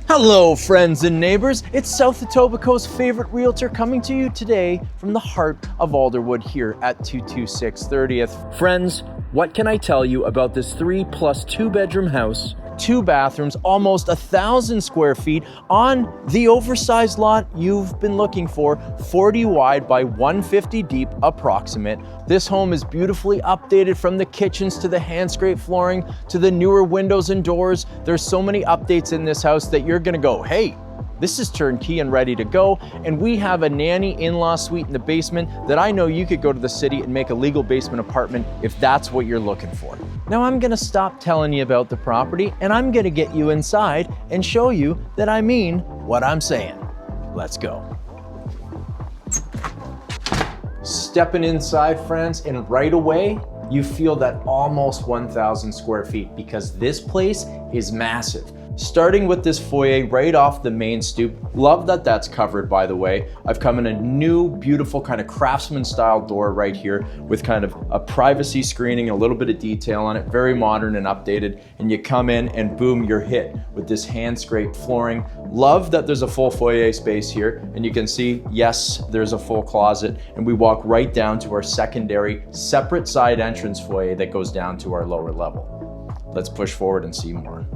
Hello, friends and neighbors. It's South Etobicoke's favorite realtor coming to you today from the heart of Alderwood here at 226 30th. Friends, what can I tell you about this 3+2 bedroom house, 2 bathrooms, almost 1,000 square feet on the oversized lot you've been looking for, 40 wide by 150 deep approximate. This home is beautifully updated from the kitchens to the hand scrape flooring to the newer windows and doors. There's so many updates in this house that you're gonna go, hey, this is turnkey and ready to go. And we have a nanny in-law suite in the basement that I know you could go to the city and make a legal basement apartment if that's what you're looking for. Now I'm gonna stop telling you about the property and I'm gonna get you inside and show you that I mean what I'm saying. Let's go. Stepping inside, friends, and right away, you feel that almost 1,000 square feet because this place is massive. Starting with this foyer right off the main stoop. Love that that's covered, by the way. I've come in a new, beautiful kind of craftsman style door right here with kind of a privacy screening, a little bit of detail on it, very modern and updated. And you come in and boom, you're hit with this hand scraped flooring. Love that there's a full foyer space here. And you can see, yes, there's a full closet. And we walk right down to our secondary separate side entrance foyer that goes down to our lower level. Let's push forward and see more.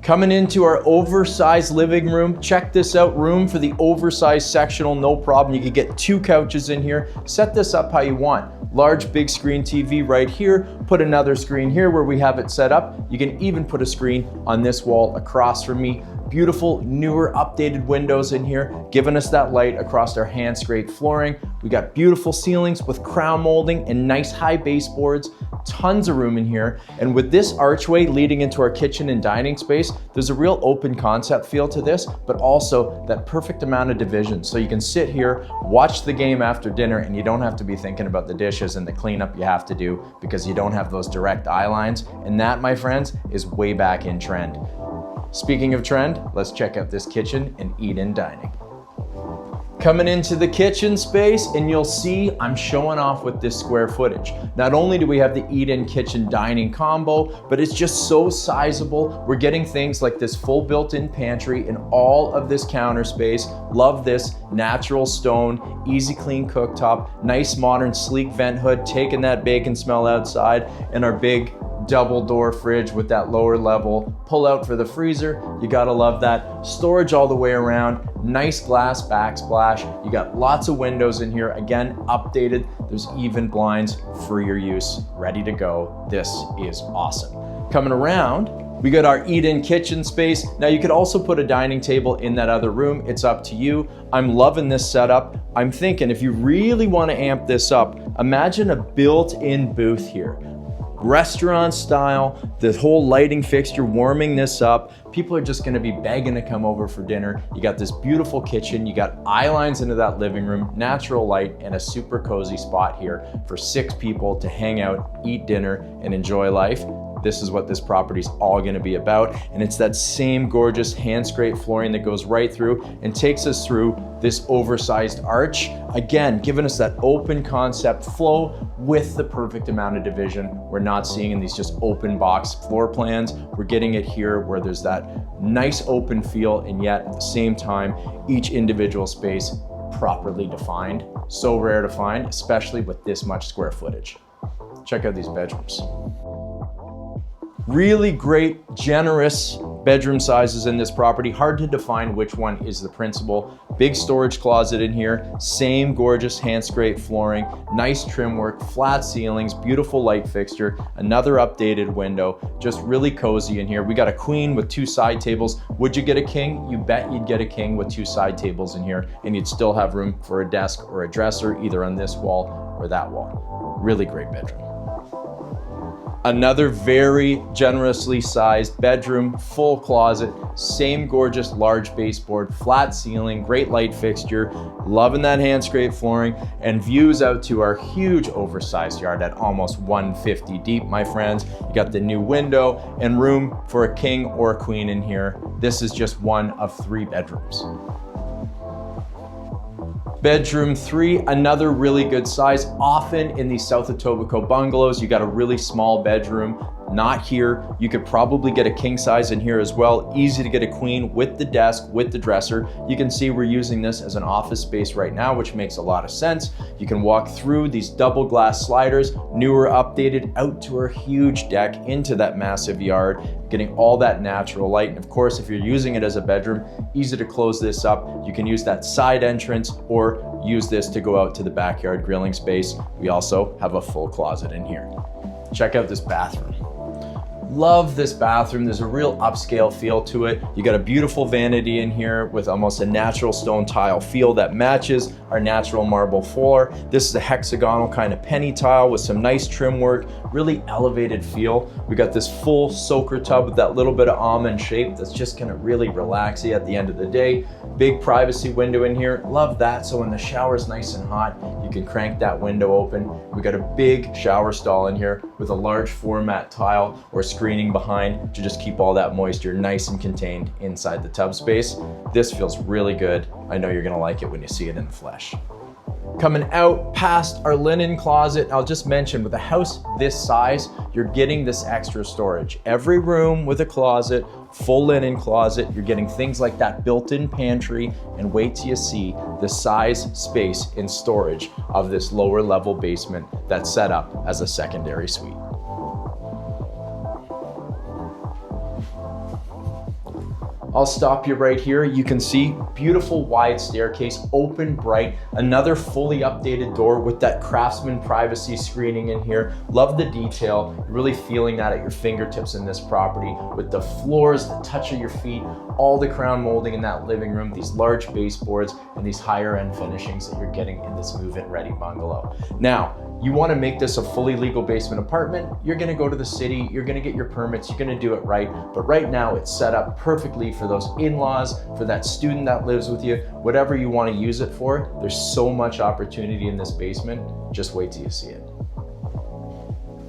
Coming into our oversized living room. Check this out, room for the oversized sectional, no problem. You could get 2 couches in here. Set this up how you want. Large big screen TV right here. Put another screen here where we have it set up. You can even put a screen on this wall across from me. Beautiful, newer, updated windows in here, giving us that light across our hand scraped flooring. We got beautiful ceilings with crown molding and nice high baseboards. Tons of room in here. And with this archway leading into our kitchen and dining space, there's a real open concept feel to this, but also that perfect amount of division. So you can sit here, watch the game after dinner, and you don't have to be thinking about the dishes and the cleanup you have to do because you don't have those direct eye lines. And that, my friends, is way back in trend. Speaking of trend, let's check out this kitchen and eat-in dining. Coming into the kitchen space, and you'll see I'm showing off with this square footage. Not only do we have the eat-in kitchen dining combo, but it's just so sizable. We're getting things like this full built-in pantry and all of this counter space. Love this natural stone, easy clean cooktop, nice modern sleek vent hood, taking that bacon smell outside, and our big double door fridge with that lower level pull out for the freezer. You gotta love that. Storage all the way around, nice glass backsplash. You got lots of windows in here, again, updated. There's even blinds for your use, ready to go. This is awesome. Coming around, we got our eat-in kitchen space. Now you could also put a dining table in that other room. It's up to you. I'm loving this setup. I'm thinking if you really wanna amp this up, imagine a built-in booth here. Restaurant style, the whole lighting fixture warming this up. People are just gonna be begging to come over for dinner. You got this beautiful kitchen, you got eye lines into that living room, natural light, and a super cozy spot here for 6 people to hang out, eat dinner, and enjoy life. This is what this property's all gonna be about. And it's that same gorgeous hand scrape flooring that goes right through and takes us through this oversized arch. Again, giving us that open concept flow with the perfect amount of division we're not seeing in these just open box floor plans. We're getting it here where there's that nice open feel, and yet at the same time, each individual space properly defined. So rare to find, especially with this much square footage. Check out these bedrooms. Really great, generous bedroom sizes in this property. Hard to define which one is the principal. Big storage closet in here, same gorgeous hand scrape flooring, nice trim work, flat ceilings, beautiful light fixture, another updated window, just really cozy in here. We got a queen with 2 side tables. Would you get a king? You bet you'd get a king with 2 side tables in here, and you'd still have room for a desk or a dresser either on this wall or that wall. Really great bedroom. Another very generously sized bedroom, full closet, same gorgeous large baseboard, flat ceiling, great light fixture, loving that hand scrape flooring, and views out to our huge oversized yard at almost 150 deep, my friends. You got the new window and room for a king or a queen in here. This is just one of 3 bedrooms. Bedroom 3, another really good size. Often in these South Etobicoke bungalows, you got a really small bedroom, not here. You could probably get a king size in here as well. Easy to get a queen with the desk, with the dresser. You can see we're using this as an office space right now, which makes a lot of sense. You can walk through these double glass sliders, newer, updated, out to our huge deck into that massive yard, getting all that natural light. And of course, if you're using it as a bedroom, easy to close this up. You can use that side entrance or use this to go out to the backyard grilling space. We also have a full closet in here. Check out this bathroom. Love this bathroom. There's a real upscale feel to it. You got a beautiful vanity in here with almost a natural stone tile feel that matches our natural marble floor. This is a hexagonal kind of penny tile with some nice trim work, really elevated feel. We got this full soaker tub with that little bit of almond shape that's just gonna really relax you at the end of the day. Big privacy window in here. Love that. So when the shower's nice and hot, you can crank that window open. We got a big shower stall in here with a large format tile or screening behind to just keep all that moisture nice and contained inside the tub space. This feels really good. I know you're gonna like it when you see it in the flesh. Coming out past our linen closet, I'll just mention with a house this size, you're getting this extra storage. Every room with a closet, full linen closet, you're getting things like that built-in pantry, and wait till you see the size, space, and storage of this lower level basement that's set up as a secondary suite. I'll stop you right here. You can see beautiful wide staircase, open bright, another fully updated door with that Craftsman privacy screening in here. Love the detail, really feeling that at your fingertips in this property with the floors, the touch of your feet, all the crown molding in that living room, these large baseboards, and these higher end finishings that you're getting in this move-in ready bungalow. Now, you want to make this a fully legal basement apartment, you're going to go to the city, you're going to get your permits, you're going to do it right. But right now it's set up perfectly for those in-laws, for that student that lives with you, whatever you want to use it for. There's so much opportunity in this basement. Just wait till you see it.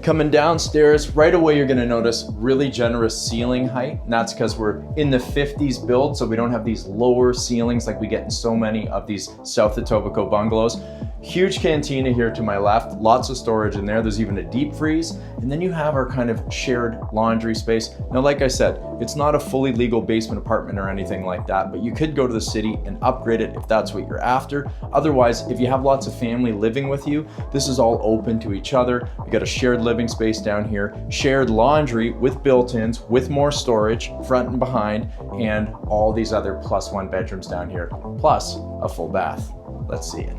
Coming downstairs, right away you're gonna notice really generous ceiling height, and that's because we're in the 50s build, so we don't have these lower ceilings like we get in so many of these South Etobicoke bungalows. Huge cantina here to my left, lots of storage in there. There's even a deep freeze, and then you have our kind of shared laundry space. Now, like I said, it's not a fully legal basement apartment or anything like that, but you could go to the city and upgrade it if that's what you're after. Otherwise, if you have lots of family living with you, this is all open to each other. You got a shared living space down here, shared laundry with built-ins, with more storage, front and behind, and all these other +1 bedrooms down here, plus a full bath. Let's see it.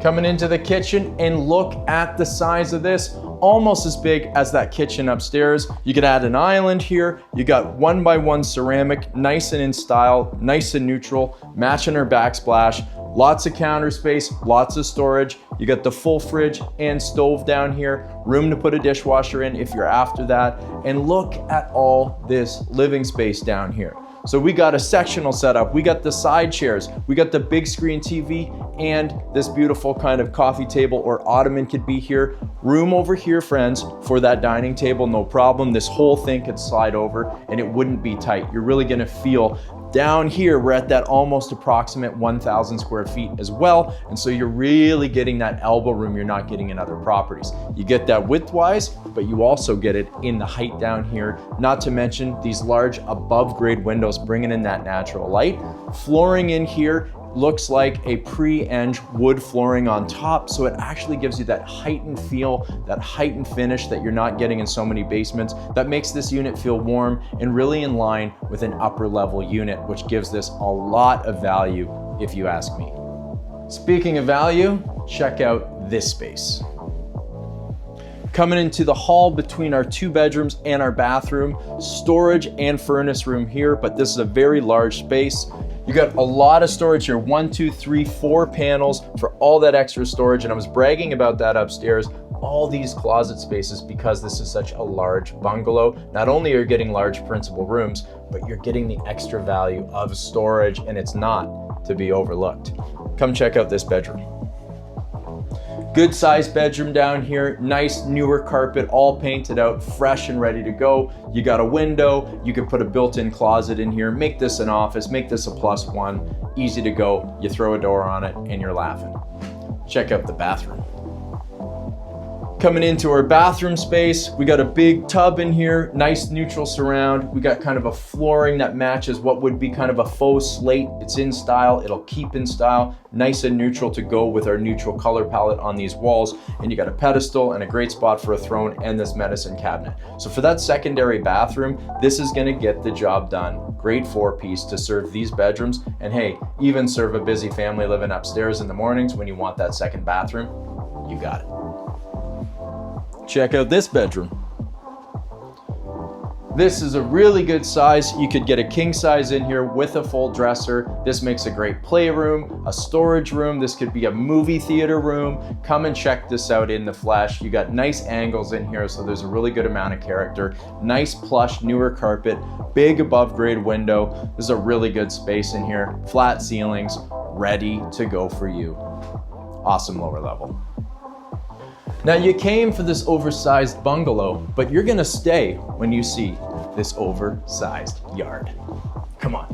Coming into the kitchen, and look at the size of this, almost as big as that kitchen upstairs. You could add an island here. You got 1x1 ceramic, nice and in style, nice and neutral, matching our backsplash. Lots of counter space, lots of storage. You got the full fridge and stove down here, room to put a dishwasher in if you're after that. And look at all this living space down here. So we got a sectional setup, we got the side chairs, we got the big screen TV, and this beautiful kind of coffee table or ottoman could be here. Room over here, friends, for that dining table, no problem. This whole thing could slide over and it wouldn't be tight. You're really gonna feel down here, we're at that almost approximate 1,000 square feet as well. And so you're really getting that elbow room you're not getting in other properties. You get that width-wise, but you also get it in the height down here. Not to mention these large above grade windows bringing in that natural light. Flooring in here looks like a pre-eng wood flooring on top, so it actually gives you that heightened feel, that heightened finish that you're not getting in so many basements. That makes this unit feel warm and really in line with an upper level unit, which gives this a lot of value if you ask me. Speaking of value, check out this space. Coming into the hall between our 2 bedrooms and our bathroom, storage and furnace room here, but this is a very large space. You got a lot of storage here, 1, 2, 3, 4 panels for all that extra storage. And I was bragging about that upstairs, all these closet spaces, because this is such a large bungalow. Not only are you getting large principal rooms, but you're getting the extra value of storage, and it's not to be overlooked. Come check out this bedroom. Good sized bedroom down here, nice newer carpet, all painted out, fresh and ready to go. You got a window, you can put a built-in closet in here, make this an office, make this a +1, easy to go. You throw a door on it and you're laughing. Check out the bathroom. Coming into our bathroom space, we got a big tub in here, nice neutral surround. We got kind of a flooring that matches what would be kind of a faux slate. It's in style, it'll keep in style, nice and neutral to go with our neutral color palette on these walls. And you got a pedestal and a great spot for a throne and this medicine cabinet. So for that secondary bathroom, this is gonna get the job done. Great 4-piece to serve these bedrooms. And hey, even serve a busy family living upstairs in the mornings when you want that second bathroom, you got it. Check out this bedroom. This is a really good size. You could get a king size in here with a full dresser. This makes a great playroom, a storage room. This could be a movie theater room. Come and check this out in the flesh. You got nice angles in here, so there's a really good amount of character. Nice plush, newer carpet, big above grade window. There's a really good space in here. Flat ceilings, ready to go for you. Awesome lower level. Now you came for this oversized bungalow, but you're gonna stay when you see this oversized yard. Come on.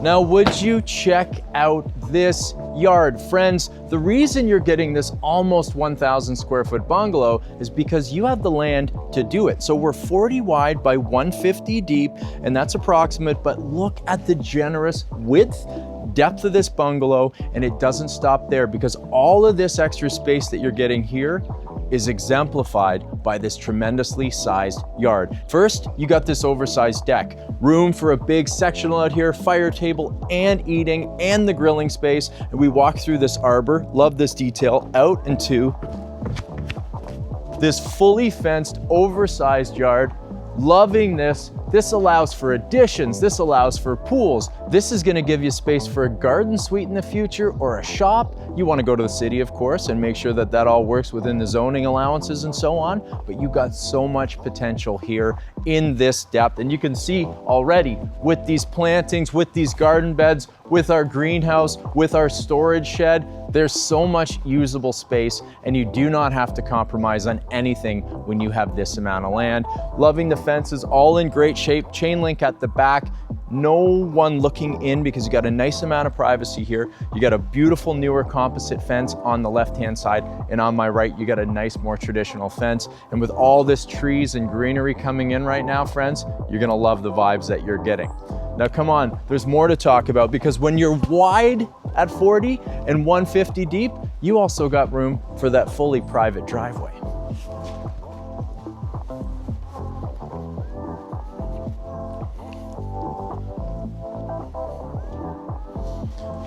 Now would you check out this yard? Friends, the reason you're getting this almost 1,000 square foot bungalow is because you have the land to do it. So we're 40 wide by 150 deep, and that's approximate, but look at the generous width, depth of this bungalow, and it doesn't stop there because all of this extra space that you're getting here is exemplified by this tremendously sized yard. First, you got this oversized deck, room for a big sectional out here, fire table and eating and the grilling space. And we walk through this arbor, love this detail, out into this fully fenced, oversized yard. Loving this. This allows for additions. This allows for pools. This is going to give you space for a garden suite in the future or a shop. You want to go to the city, of course, and make sure that that all works within the zoning allowances and so on. But you got so much potential here in this depth. And you can see already with these plantings, with these garden beds, with our greenhouse, with our storage shed, there's so much usable space, and you do not have to compromise on anything when you have this amount of land. Loving the fences, all in great shape, chain link at the back. No one looking in because you got a nice amount of privacy here. You got a beautiful newer composite fence on the left-hand side, and on my right, you got a nice, more traditional fence. And with all this trees and greenery coming in right now, friends, you're gonna love the vibes that you're getting. Now come on, there's more to talk about because when you're wide at 40 and 150 deep, you also got room for that fully private driveway.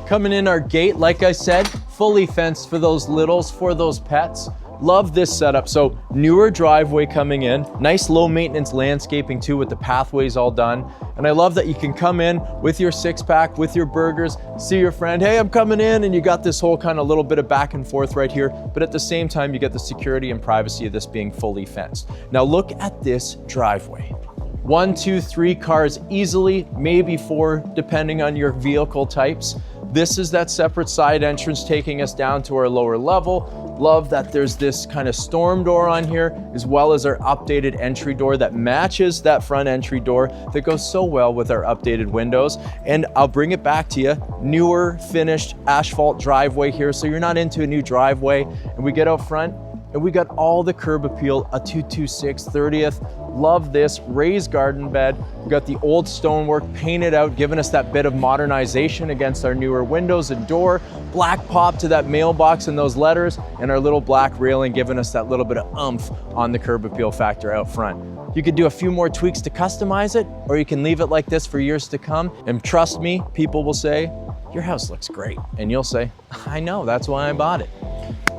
Coming in our gate, like I said, fully fenced for those littles, for those pets. Love this setup. So newer driveway coming in, nice low maintenance landscaping too with the pathways all done. And I love that you can come in with your 6-pack, with your burgers, see your friend, hey, I'm coming in, and you got this whole kind of little bit of back and forth right here. But at the same time, you get the security and privacy of this being fully fenced. Now look at this driveway. 1, 2, 3 cars easily, maybe 4, depending on your vehicle types. This is that separate side entrance taking us down to our lower level. Love that there's this kind of storm door on here, as well as our updated entry door that matches that front entry door that goes so well with our updated windows. And I'll bring it back to you, newer finished asphalt driveway here, so you're not into a new driveway. And we get out front, and we got all the curb appeal, a 226 30th. Love this raised garden bed. We got the old stonework painted out, giving us that bit of modernization against our newer windows and door. Black pop to that mailbox and those letters, and our little black railing giving us that little bit of oomph on the curb appeal factor out front. You could do a few more tweaks to customize it, or you can leave it like this for years to come. And trust me, people will say, your house looks great. And you'll say, I know, that's why I bought it.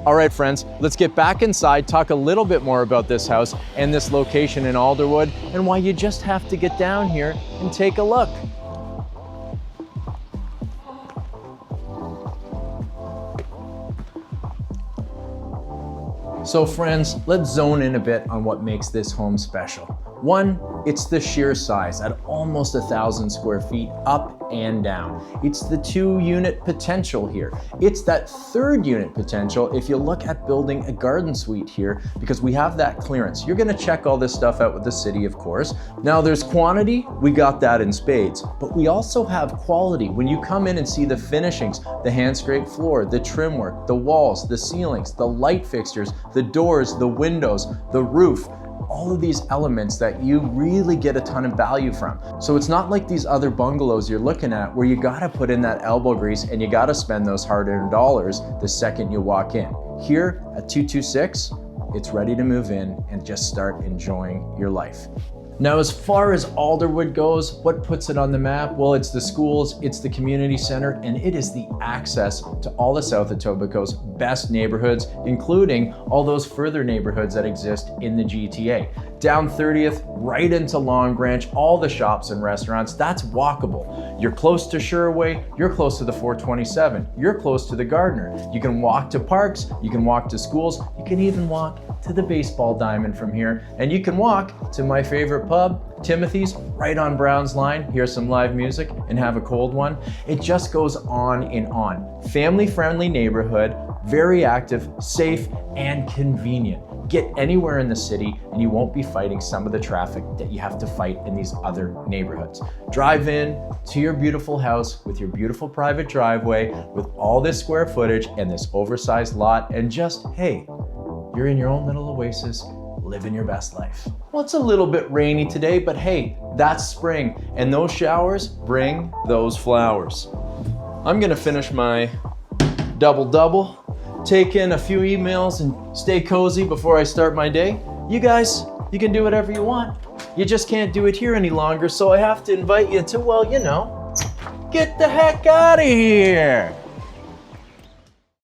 All right, friends, let's get back inside, talk a little bit more about this house and this location in Alderwood and why you just have to get down here and take a look. So friends, let's zone in a bit on what makes this home special. One, it's the sheer size at almost 1,000 square feet up and down. It's the 2-unit potential here. It's that 3rd unit potential if you look at building a garden suite here, because we have that clearance. You're gonna check all this stuff out with the city, of course. Now there's quantity, we got that in spades, but we also have quality. When you come in and see the finishings, the hand-scraped floor, the trim work, the walls, the ceilings, the light fixtures, the doors, the windows, the roof, all of these elements that you really get a ton of value from. So it's not like these other bungalows you're looking at where you gotta put in that elbow grease and you gotta spend those hard-earned dollars the second you walk in. Here at 226, it's ready to move in and just start enjoying your life. Now, as far as Alderwood goes, what puts it on the map? Well, it's the schools, it's the community center, and it is the access to all of South Etobicoke's best neighborhoods, including all those further neighborhoods that exist in the GTA. Down 30th, right into Long Branch, all the shops and restaurants, that's walkable. You're close to Sherway, you're close to the 427, you're close to the Gardner. You can walk to parks, you can walk to schools, you can even walk to the baseball diamond from here, and you can walk to my favorite pub, Timothy's, right on Brown's Line, hear some live music and have a cold one. It just goes on and on. Family-friendly neighborhood, very active, safe, and convenient. Get anywhere in the city and you won't be fighting some of the traffic that you have to fight in these other neighborhoods. Drive in to your beautiful house with your beautiful private driveway, with all this square footage and this oversized lot, and just, hey, you're in your own little oasis, living your best life. Well, it's a little bit rainy today, but hey, that's spring, and those showers bring those flowers. I'm gonna finish my double-double, take in a few emails and stay cozy before I start my day. You guys, you can do whatever you want. You just can't do it here any longer, so I have to invite you to, well, you know, get the heck out of here.